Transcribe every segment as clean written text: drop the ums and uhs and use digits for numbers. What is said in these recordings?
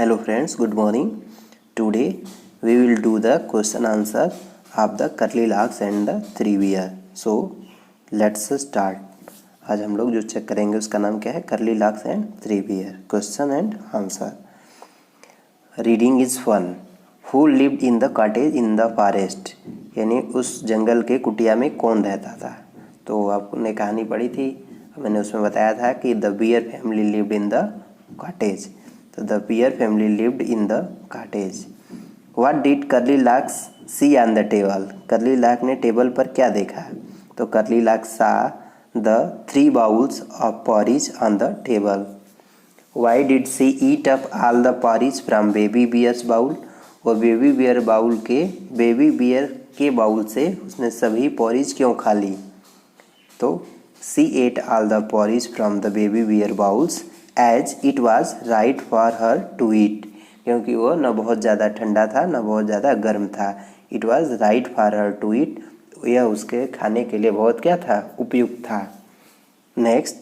Hello friends, good morning. Today we will do the question answer of the curly locks and the three bear. So let's start. आज हम लोग जो check करेंगे उसका नाम क्या है, curly locks and three bear. Question and answer. Reading is fun. Who lived in the cottage in the forest, यानी उस जंगल के कुटिया में कौन रहता था. तो आपने कहानी पढ़ी थी, मैंने उसमें बताया था कि the bear family lived in the cottage. तो the bear family lived in the cottage. What did curly locks see on the table. Curly lock ने टेबल पर क्या देखा. तो curly lock saw the 3 bowls of porridge on the table. Why did she eat up all the porridge from baby bear's bowl. वो baby bear के bowl से उसने सभी पॉरिज क्यों खा ली. तो she ate all the porridge from the baby bear bowls as it was right for her to eat. क्योंकि वो न बहुत ज़्यादा ठंडा था न बहुत ज़्यादा गर्म था. It was right for her to eat. यह उसके खाने के लिए बहुत क्या था, उपयुक्त था. Next,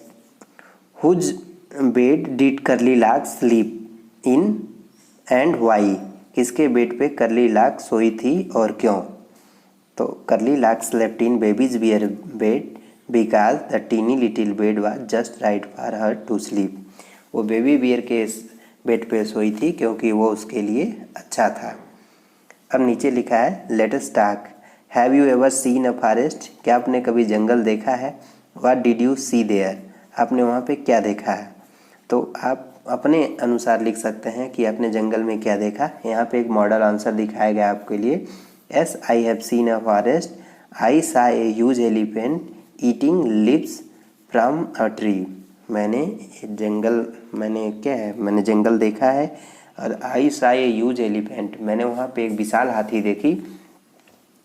whose bed did curly lock sleep in and why. किसके बेड पे कर्ली लॉक सोई थी और क्यों. तो curly lock slept in baby's bear bed because the tiny little bed was just right for her to sleep. वो baby bear के bed पे सोई थी क्योंकि वो उसके लिए अच्छा था. अब नीचे लिखा है let us talk. Have you ever seen a forest. क्या आपने कभी जंगल देखा है. What did you see there. आपने वहाँ पे क्या देखा है. तो आप अपने अनुसार लिख सकते हैं कि आपने जंगल में क्या देखा. यहाँ पे एक मॉडल आंसर दिखाया गया आपके लिए. As I have seen a forest. I saw a huge elephant eating leaves from a tree. मैंने जंगल देखा है. और आई सा ए ह्यूज एलिफेंट, मैंने वहाँ पे एक विशाल हाथी देखी.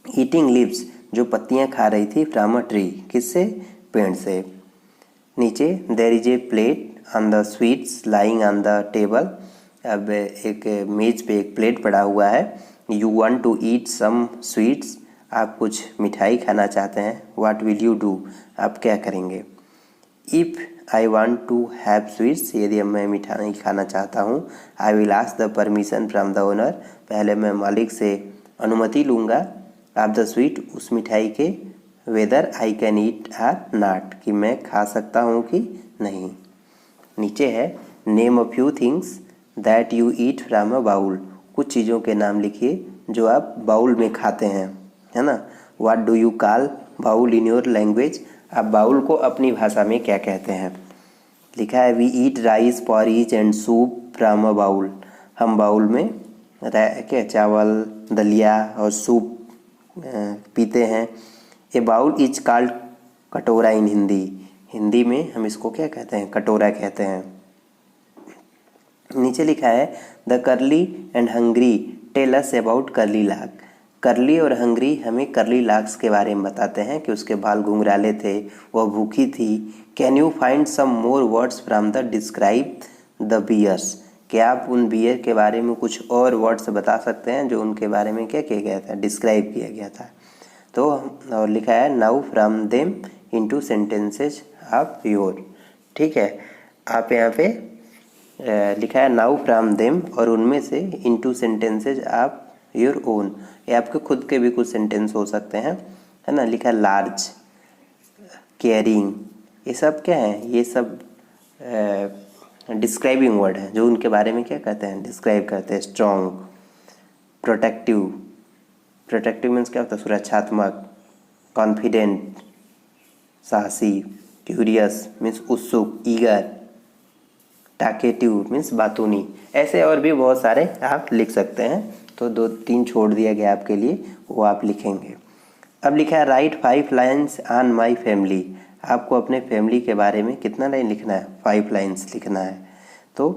ईटिंग लिव्स, जो पत्तियाँ खा रही थी. फ्रॉम अ ट्री, किससे, पेड़ से. नीचे there is a plate on the sweets lying on the table. अब एक मेज पे एक प्लेट पड़ा हुआ है. You want to eat some sweets. आप कुछ मिठाई खाना चाहते हैं. What will you do. आप क्या करेंगे. If I want to have sweets, यदि मैं मिठाई खाना चाहता हूँ. I will ask the permission from the owner, पहले मैं मालिक से अनुमति लूँगा. ऑफ द स्वीट, उस मिठाई के. Whether I can eat or not, कि मैं खा सकता हूँ कि नहीं. नीचे है name a few things that you eat from a bowl. कुछ चीज़ों के नाम लिखिए जो आप बाउल में खाते हैं, है ना. What do you call bowl in your language. आप बाउल को अपनी भाषा में क्या कहते हैं. लिखा है we eat rice porridge and soup from a bowl. हम बाउल में क्या चावल, दलिया और सूप पीते हैं. ए बाउल इज कॉल्ड कटोरा इन हिंदी. हिंदी में हम इसको क्या कहते हैं, कटोरा कहते हैं. नीचे लिखा है the curly and hungry tell us about curly lock. Curly और हंग्री हमें कर्ली लॉक्स के बारे में बताते हैं कि उसके बाल घुंघराले थे, वह भूखी थी. Can you find some more words from the describe the bears. क्या आप उन बियर के बारे में कुछ और वर्ड्स बता सकते हैं जो उनके बारे में क्या किया गया था, डिस्क्राइब किया गया था. तो और लिखा है now from them into sentences of your. ठीक है, आप यहाँ पे लिखा है नाउ फ्रॉम देम और उनमें से into sentences of your own. ये आपके खुद के भी कुछ सेंटेंस हो सकते हैं, है ना. लिखा है लार्ज, केयरिंग, ये सब क्या है, ये सब डिस्क्राइबिंग वर्ड है जो उनके बारे में क्या कहते हैं, डिस्क्राइब करते हैं. Strong, protective. प्रोटेक्टिव मीन्स क्या होता है, सुरक्षात्मक. कॉन्फिडेंट, साहसी. क्यूरियस मीन्स उत्सुक, ईगर. Talkative means बातूनी. ऐसे और भी बहुत सारे आप लिख सकते हैं. तो 2-3 छोड़ दिया गया आपके लिए, वो आप लिखेंगे. अब लिखा है right 5 lines on my family. आपको अपने फैमिली के बारे में कितना लाइन लिखना है, 5 लाइन्स लिखना है. तो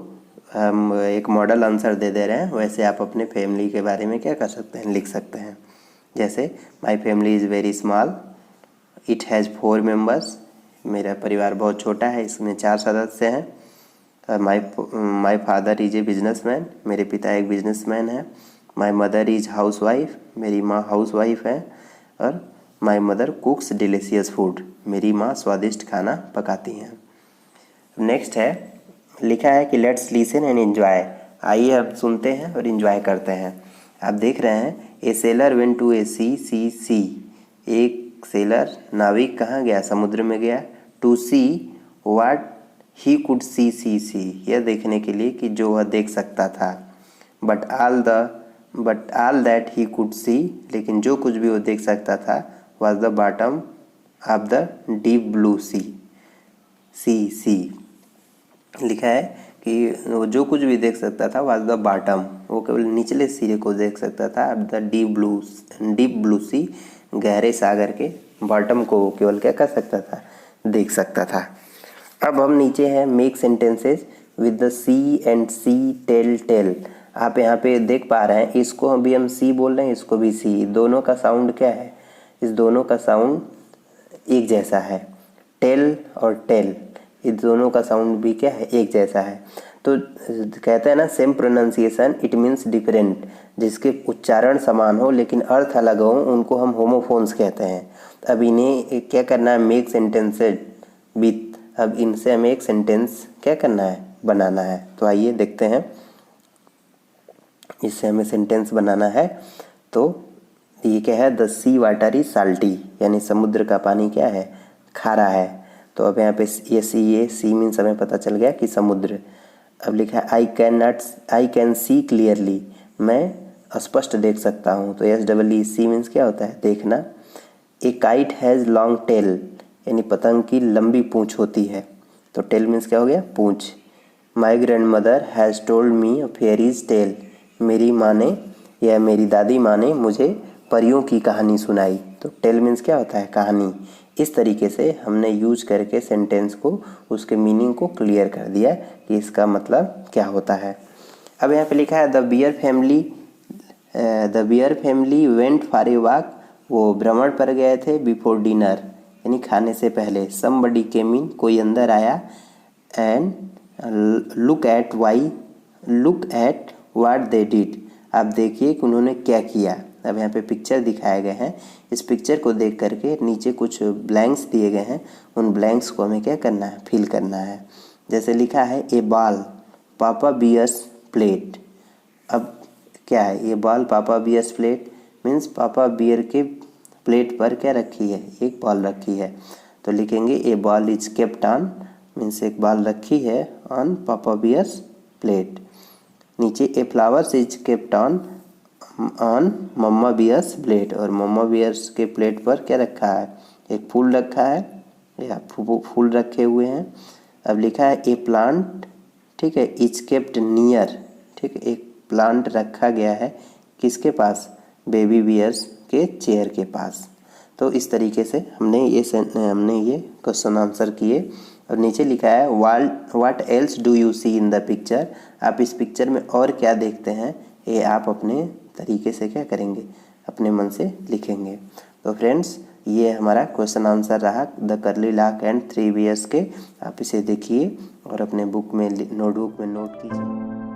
हम एक मॉडल आंसर दे रहे हैं, वैसे आप अपने फैमिली के बारे में क्या कर सकते हैं, लिख सकते हैं. जैसे my family is very small. It has 4 members. मेरा परिवार बहुत छोटा है, इसमें 4 सदस्य हैं. My father is a businessman. मेरे पिता एक बिजनेसमैन है. My mother is house wife. मेरी माँ हाउस वाइफ है. और माई मदर कुक्स डिलीशियस फूड. मेरी माँ स्वादिष्ट खाना पकाती हैं. नेक्स्ट है, लिखा है कि लेट्स लिसन एंड एंजॉय. आइए अब सुनते हैं और इन्जॉय करते हैं। आप देख रहे हैं a sailor went to a sea. एक सेलर नाविक कहाँ गया? समुद्र में गया। To see what he could see, यह देखने के लिए कि जो वह देख सकता था। But all that he could see, लेकिन जो कुछ भी वो देख सकता था was the bottom of the deep blue sea लिखा है कि वो जो कुछ भी देख सकता था वॉज द बॉटम, वो केवल निचले सिरे को देख सकता था। ऑफ द डीप ब्लू सी, गहरे सागर के बॉटम को वो केवल क्या कर सकता था? देख सकता था। अब हम नीचे हैं make sentences with the sea and see tail. आप यहाँ पे देख पा रहे हैं, इसको भी हम सी बोल रहे हैं, इसको भी सी। दोनों का साउंड क्या है? इस दोनों का साउंड एक जैसा है। टेल और टेल, इस दोनों का साउंड भी क्या है? एक जैसा है। तो कहते हैं ना same pronunciation it means different, जिसके उच्चारण समान हो लेकिन अर्थ अलग हो उनको हम होमोफोन्स कहते हैं। अब इन्हें क्या करना है? Make sentences with. अब इनसे हमें एक सेंटेंस क्या करना है? बनाना है। तो आइए देखते हैं, इससे हमें सेंटेंस बनाना है। तो ये क्या है? The sea water is salty, यानी समुद्र का पानी क्या है? खारा है। तो अब यहाँ पे ये सी मीन्स हमें पता चल गया कि समुद्र। अब लिखा है आई कैन सी क्लियरली, मैं स्पष्ट देख सकता हूँ। तो SEE सी मीन्स क्या होता है? देखना। ए काइट हैज़ लॉन्ग टेल, यानी पतंग की लंबी पूँछ होती है। तो टेल मीन्स क्या हो गया? पूँछ। My grandmother has told me a fairy's tale, मेरी माँ ने या मेरी दादी माँ ने मुझे परियों की कहानी सुनाई। तो टेल मीन्स क्या होता है? कहानी। इस तरीके से हमने यूज करके सेंटेंस को, उसके मीनिंग को क्लियर कर दिया कि इसका मतलब क्या होता है। अब यहाँ पे लिखा है the bear family went for a walk, वो भ्रमण पर गए थे। बिफोर डिनर, यानी खाने से पहले। समबडी केम इन, कोई अंदर आया। And look at what they did, आप देखिए कि उन्होंने क्या किया। अब यहाँ पे पिक्चर दिखाए गए हैं, इस पिक्चर को देख करके नीचे कुछ ब्लैंक्स दिए गए हैं, उन ब्लैंक्स को हमें क्या करना है? फिल करना है। जैसे लिखा है ए बॉल पापा बियर्स प्लेट। अब क्या है? ये बॉल पापा बियर्स प्लेट मीन्स पापा बियर के प्लेट पर क्या रखी है? एक बॉल रखी है। तो लिखेंगे a ball is kept on, means एक बॉल रखी है ऑन पापा बियर्स प्लेट। नीचे a flowers is kept on mamma bear's plate, और मम्मा बियर्स के प्लेट पर क्या रखा है? एक फूल रखा है या फूल रखे हुए हैं। अब लिखा है ए प्लांट, ठीक है, इज केप्ट नियर, ठीक है, एक प्लांट रखा गया है किसके पास? बेबी बियर्स के चेयर के पास। तो इस तरीके से हमने ये क्वेश्चन आंसर किए। और नीचे लिखा है what else do you see in the picture, आप इस पिक्चर में और क्या देखते हैं? ये आप अपने तरीके से क्या करेंगे? अपने मन से लिखेंगे। तो फ्रेंड्स, ये हमारा क्वेश्चन आंसर रहा the curly lock and 3 bears के। आप इसे देखिए और अपने बुक में, नोटबुक में नोट कीजिए।